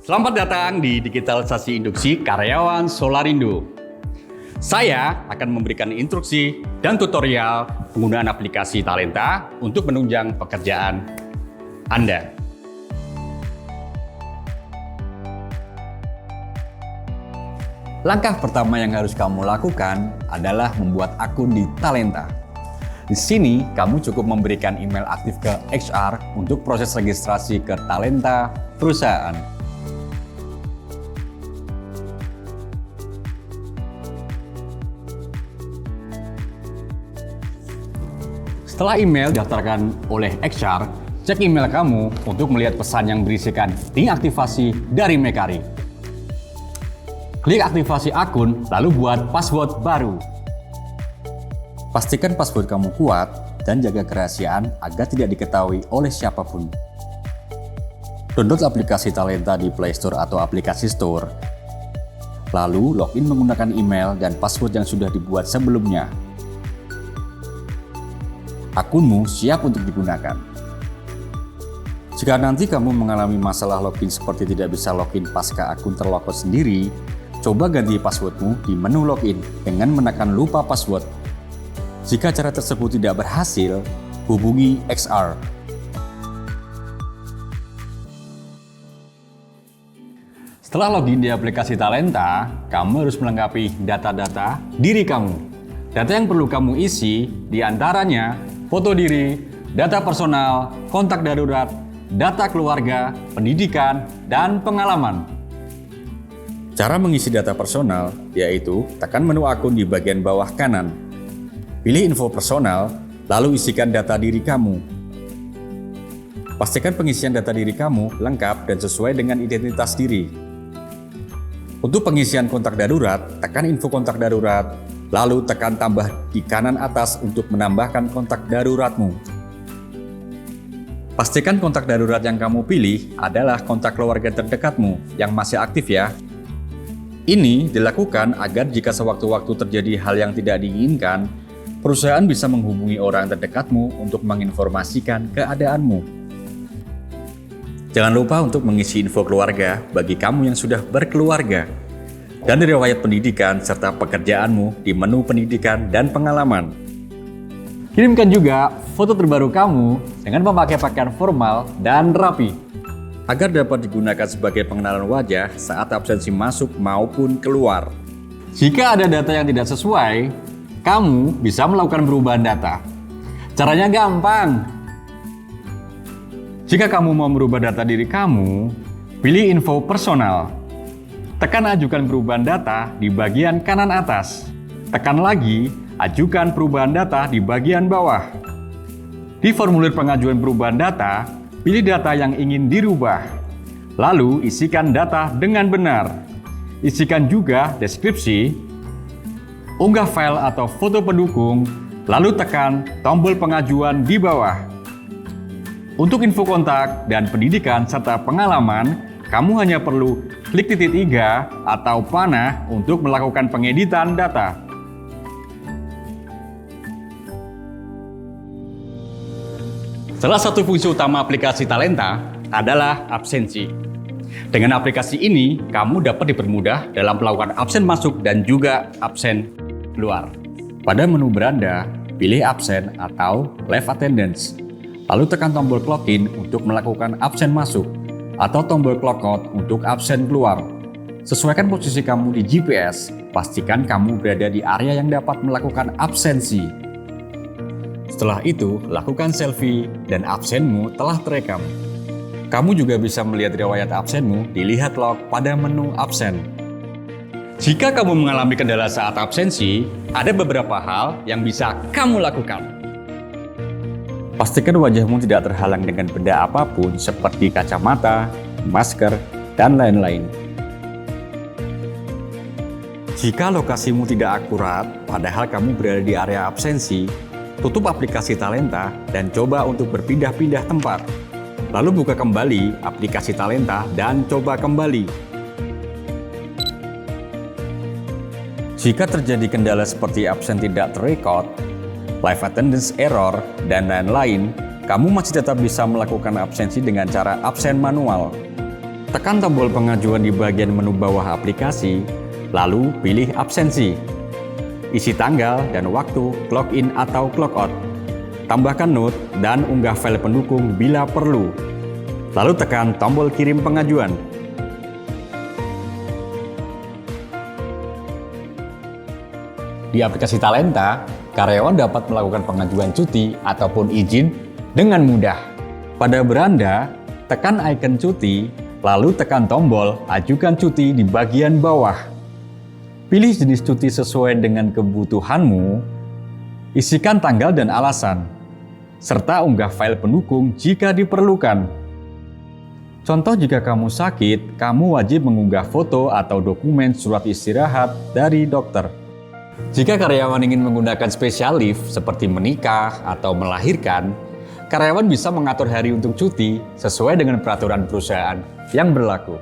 Selamat datang di digitalisasi induksi karyawan Solarindo. Saya akan memberikan instruksi dan tutorial penggunaan aplikasi Talenta untuk menunjang pekerjaan Anda. Langkah pertama yang harus kamu lakukan adalah membuat akun di Talenta. Di sini, kamu cukup memberikan email aktif ke HR untuk proses registrasi ke Talenta perusahaan. Setelah email didaftarkan oleh HR, cek email kamu untuk melihat pesan yang berisikan link aktivasi dari Mekari. Klik aktivasi akun, lalu buat password baru. Pastikan password kamu kuat dan jaga kerahasiaan agar tidak diketahui oleh siapapun. Download aplikasi Talenta di Play Store atau aplikasi Store. Lalu login menggunakan email dan password yang sudah dibuat sebelumnya. Akunmu siap untuk digunakan. Jika nanti kamu mengalami masalah login seperti tidak bisa login pasca akun terlokot sendiri, coba ganti passwordmu di menu login dengan menekan lupa password. Jika cara tersebut tidak berhasil, hubungi HR. Setelah login di aplikasi Talenta, kamu harus melengkapi data-data diri kamu. Data yang perlu kamu isi diantaranya foto diri, data personal, kontak darurat, data keluarga, pendidikan, dan pengalaman. Cara mengisi data personal yaitu tekan menu akun di bagian bawah kanan. Pilih info personal, lalu isikan data diri kamu. Pastikan pengisian data diri kamu lengkap dan sesuai dengan identitas diri. Untuk pengisian kontak darurat, tekan info kontak darurat, lalu tekan tambah di kanan atas untuk menambahkan kontak daruratmu. Pastikan kontak darurat yang kamu pilih adalah kontak keluarga terdekatmu yang masih aktif ya. Ini dilakukan agar jika sewaktu-waktu terjadi hal yang tidak diinginkan, perusahaan bisa menghubungi orang terdekatmu untuk menginformasikan keadaanmu. Jangan lupa untuk mengisi info keluarga bagi kamu yang sudah berkeluarga. Dan riwayat pendidikan serta pekerjaanmu di menu pendidikan dan pengalaman. Kirimkan juga foto terbaru kamu dengan memakai pakaian formal dan rapi, agar dapat digunakan sebagai pengenalan wajah saat absensi masuk maupun keluar. Jika ada data yang tidak sesuai, kamu bisa melakukan perubahan data. Caranya gampang. Jika kamu mau merubah data diri kamu, pilih info personal. Tekan ajukan perubahan data di bagian kanan atas. Tekan lagi, ajukan perubahan data di bagian bawah. Di formulir pengajuan perubahan data, pilih data yang ingin dirubah. Lalu isikan data dengan benar. Isikan juga deskripsi, unggah file atau foto pendukung, lalu tekan tombol pengajuan di bawah. Untuk info kontak dan pendidikan serta pengalaman, kamu hanya perlu klik titik 3 atau panah untuk melakukan pengeditan data. Salah satu fungsi utama aplikasi Talenta adalah absensi. Dengan aplikasi ini, kamu dapat dipermudah dalam melakukan absen masuk dan juga absen keluar. Pada menu beranda, pilih absen atau live attendance. Lalu tekan tombol clock in untuk melakukan absen masuk atau tombol clock out untuk absen keluar. Sesuaikan posisi kamu di GPS, pastikan kamu berada di area yang dapat melakukan absensi. Setelah itu, lakukan selfie dan absenmu telah terekam. Kamu juga bisa melihat riwayat absenmu dilihat log pada menu absen. Jika kamu mengalami kendala saat absensi, ada beberapa hal yang bisa kamu lakukan. Pastikan wajahmu tidak terhalang dengan benda apapun seperti kacamata, masker, dan lain-lain. Jika lokasimu tidak akurat, padahal kamu berada di area absensi, tutup aplikasi Talenta dan coba untuk berpindah-pindah tempat. Lalu buka kembali aplikasi Talenta dan coba kembali. Jika terjadi kendala seperti absen tidak terrecord, live attendance error, dan lain-lain, kamu masih tetap bisa melakukan absensi dengan cara absen manual. Tekan tombol pengajuan di bagian menu bawah aplikasi, lalu pilih absensi. Isi tanggal dan waktu clock in atau clock out. Tambahkan note dan unggah file pendukung bila perlu. Lalu tekan tombol kirim pengajuan. Di aplikasi Talenta, karyawan dapat melakukan pengajuan cuti ataupun izin dengan mudah. Pada beranda, tekan icon cuti, lalu tekan tombol ajukan cuti di bagian bawah. Pilih jenis cuti sesuai dengan kebutuhanmu, isikan tanggal dan alasan, serta unggah file pendukung jika diperlukan. Contoh, jika kamu sakit, kamu wajib mengunggah foto atau dokumen surat istirahat dari dokter. Jika karyawan ingin menggunakan special leave seperti menikah atau melahirkan, karyawan bisa mengatur hari untuk cuti sesuai dengan peraturan perusahaan yang berlaku.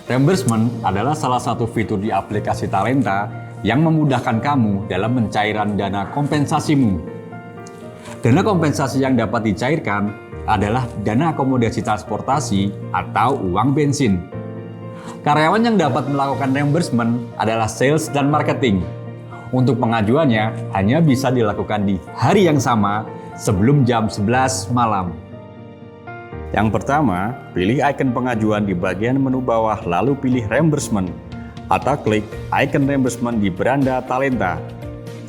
Reimbursement adalah salah satu fitur di aplikasi Talenta yang memudahkan kamu dalam pencairan dana kompensasimu. Dana kompensasi yang dapat dicairkan adalah dana akomodasi transportasi atau uang bensin. Karyawan yang dapat melakukan reimbursement adalah sales dan marketing. Untuk pengajuannya hanya bisa dilakukan di hari yang sama sebelum jam 11 malam. Yang pertama, pilih icon pengajuan di bagian menu bawah lalu pilih reimbursement atau klik icon reimbursement di beranda Talenta.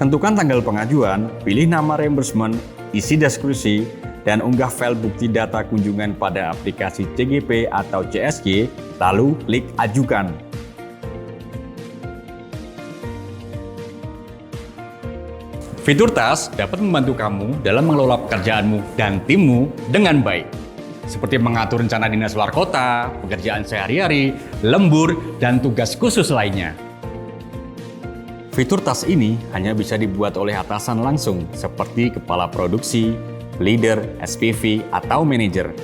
Tentukan tanggal pengajuan, pilih nama reimbursement, isi deskripsi, dan unggah file bukti data kunjungan pada aplikasi CGP atau CSG, lalu klik ajukan. Fitur task dapat membantu kamu dalam mengelola pekerjaanmu dan timmu dengan baik, seperti mengatur rencana dinas luar kota, pekerjaan sehari-hari, lembur, dan tugas khusus lainnya. Fitur task ini hanya bisa dibuat oleh atasan langsung, seperti kepala produksi, leader, SPV, atau manajer.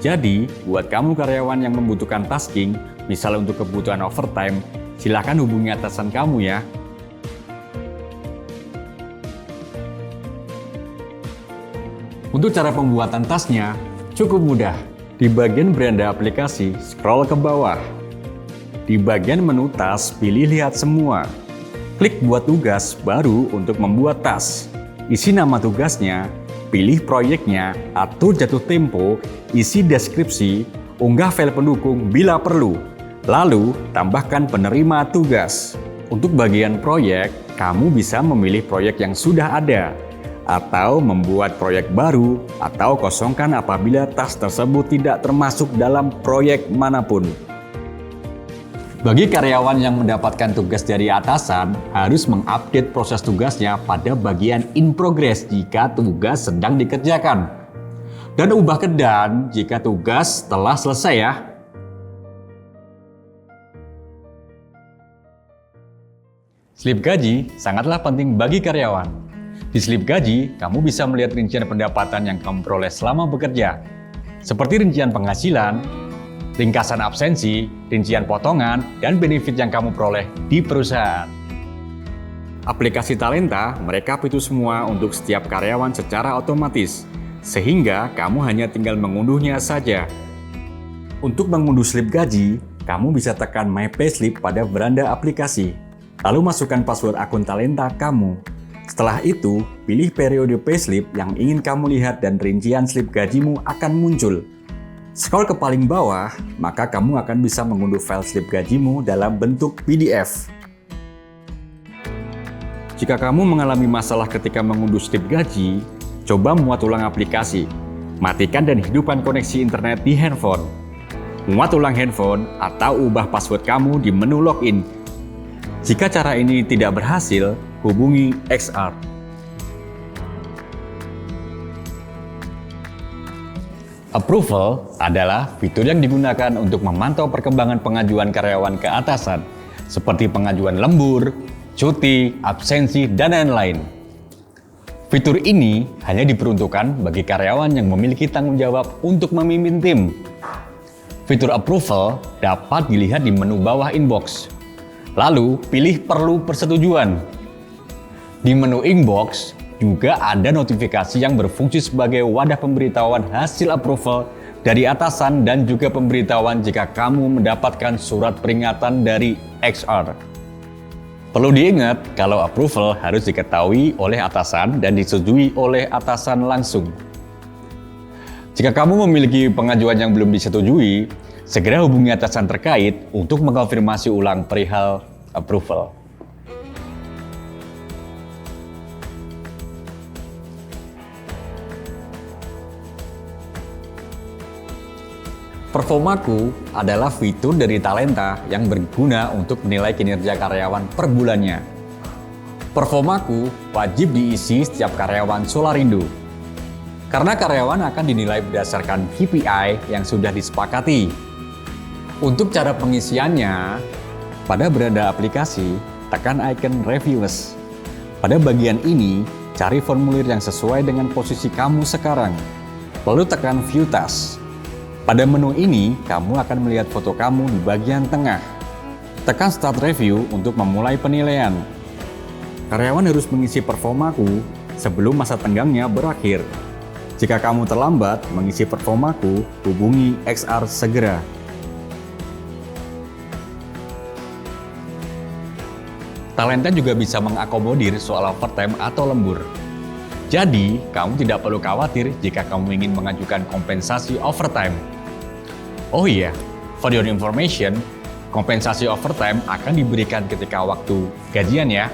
Jadi, buat kamu karyawan yang membutuhkan tasking, misalnya untuk kebutuhan overtime, silakan hubungi atasan kamu ya. Untuk cara pembuatan tasnya, cukup mudah. Di bagian beranda aplikasi, scroll ke bawah. Di bagian menu tas, pilih lihat semua. Klik buat tugas baru untuk membuat tas. Isi nama tugasnya, pilih proyeknya, atur jatuh tempo, isi deskripsi, unggah file pendukung bila perlu. Lalu, tambahkan penerima tugas. Untuk bagian proyek, kamu bisa memilih proyek yang sudah ada, atau membuat proyek baru, atau kosongkan apabila tas tersebut tidak termasuk dalam proyek manapun. Bagi karyawan yang mendapatkan tugas dari atasan, harus mengupdate proses tugasnya pada bagian in progress jika tugas sedang dikerjakan. Dan ubah ke done jika tugas telah selesai ya. Slip gaji sangatlah penting bagi karyawan. Di slip gaji, kamu bisa melihat rincian pendapatan yang kamu peroleh selama bekerja, seperti rincian penghasilan, ringkasan absensi, rincian potongan, dan benefit yang kamu peroleh di perusahaan. Aplikasi Talenta merekap itu semua untuk setiap karyawan secara otomatis, sehingga kamu hanya tinggal mengunduhnya saja. Untuk mengunduh slip gaji, kamu bisa tekan My Payslip pada beranda aplikasi, lalu masukkan password akun Talenta kamu. Setelah itu, pilih periode payslip yang ingin kamu lihat dan rincian slip gajimu akan muncul. Scroll ke paling bawah, maka kamu akan bisa mengunduh file slip gajimu dalam bentuk PDF. Jika kamu mengalami masalah ketika mengunduh slip gaji, coba muat ulang aplikasi. Matikan dan hidupkan koneksi internet di handphone. Muat ulang handphone atau ubah password kamu di menu login. Jika cara ini tidak berhasil, hubungi XR. Approval adalah fitur yang digunakan untuk memantau perkembangan pengajuan karyawan ke atasan, seperti pengajuan lembur, cuti, absensi, dan lain-lain. Fitur ini hanya diperuntukkan bagi karyawan yang memiliki tanggung jawab untuk memimpin tim. Fitur approval dapat dilihat di menu bawah inbox. Lalu, pilih perlu persetujuan. Di menu inbox, juga ada notifikasi yang berfungsi sebagai wadah pemberitahuan hasil approval dari atasan dan juga pemberitahuan jika kamu mendapatkan surat peringatan dari HR. Perlu diingat kalau approval harus diketahui oleh atasan dan disetujui oleh atasan langsung. Jika kamu memiliki pengajuan yang belum disetujui, segera hubungi atasan terkait untuk mengkonfirmasi ulang perihal approval. Performaku adalah fitur dari Talenta yang berguna untuk menilai kinerja karyawan per bulannya. Performaku wajib diisi setiap karyawan Solarindo. Karena karyawan akan dinilai berdasarkan KPI yang sudah disepakati. Untuk cara pengisiannya, pada beranda aplikasi, tekan icon Reviewers. Pada bagian ini, cari formulir yang sesuai dengan posisi kamu sekarang. Lalu tekan View Task. Pada menu ini, kamu akan melihat foto kamu di bagian tengah. Tekan Start Review untuk memulai penilaian. Karyawan harus mengisi performaku sebelum masa tenggangnya berakhir. Jika kamu terlambat mengisi performaku, hubungi HR segera. Talenta juga bisa mengakomodir soal overtime atau lembur. Jadi, kamu tidak perlu khawatir jika kamu ingin mengajukan kompensasi overtime. Oh iya, for your information, kompensasi overtime akan diberikan ketika waktu gajian ya.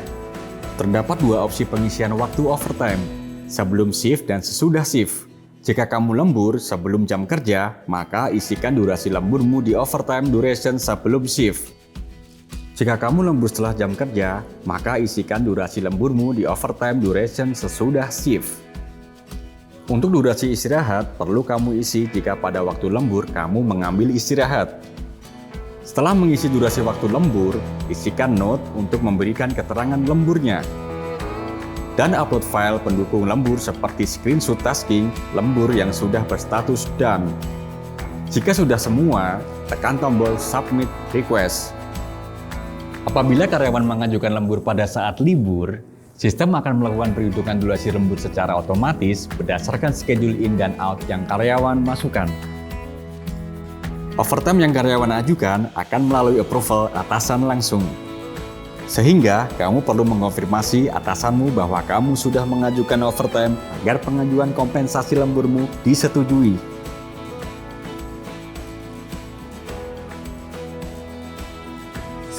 Terdapat dua opsi pengisian waktu overtime, sebelum shift dan sesudah shift. Jika kamu lembur sebelum jam kerja, maka isikan durasi lemburmu di overtime duration sebelum shift. Jika kamu lembur setelah jam kerja, maka isikan durasi lemburmu di overtime duration sesudah shift. Untuk durasi istirahat, perlu kamu isi jika pada waktu lembur kamu mengambil istirahat. Setelah mengisi durasi waktu lembur, isikan note untuk memberikan keterangan lemburnya. Dan upload file pendukung lembur seperti screenshot tasking lembur yang sudah berstatus done. Jika sudah semua, tekan tombol Submit Request. Apabila karyawan mengajukan lembur pada saat libur, sistem akan melakukan perhitungan durasi lembur secara otomatis berdasarkan schedule in dan out yang karyawan masukkan. Overtime yang karyawan ajukan akan melalui approval atasan langsung. Sehingga kamu perlu mengonfirmasi atasanmu bahwa kamu sudah mengajukan overtime agar pengajuan kompensasi lemburmu disetujui.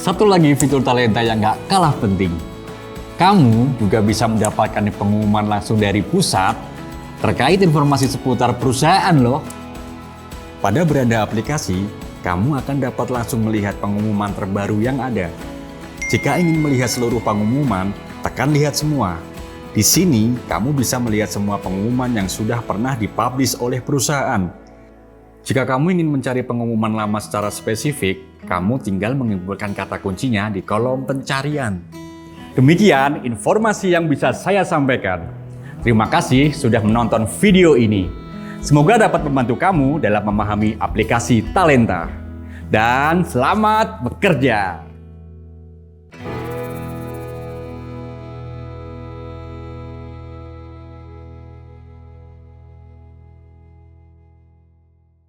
Satu lagi fitur Talenta yang gak kalah penting. Kamu juga bisa mendapatkan pengumuman langsung dari pusat terkait informasi seputar perusahaan loh. Pada beranda aplikasi, kamu akan dapat langsung melihat pengumuman terbaru yang ada. Jika ingin melihat seluruh pengumuman, tekan lihat semua. Di sini, kamu bisa melihat semua pengumuman yang sudah pernah dipublish oleh perusahaan. Jika kamu ingin mencari pengumuman lama secara spesifik, kamu tinggal menginputkan kata kuncinya di kolom pencarian. Demikian informasi yang bisa saya sampaikan. Terima kasih sudah menonton video ini. Semoga dapat membantu kamu dalam memahami aplikasi Talenta. Dan selamat bekerja!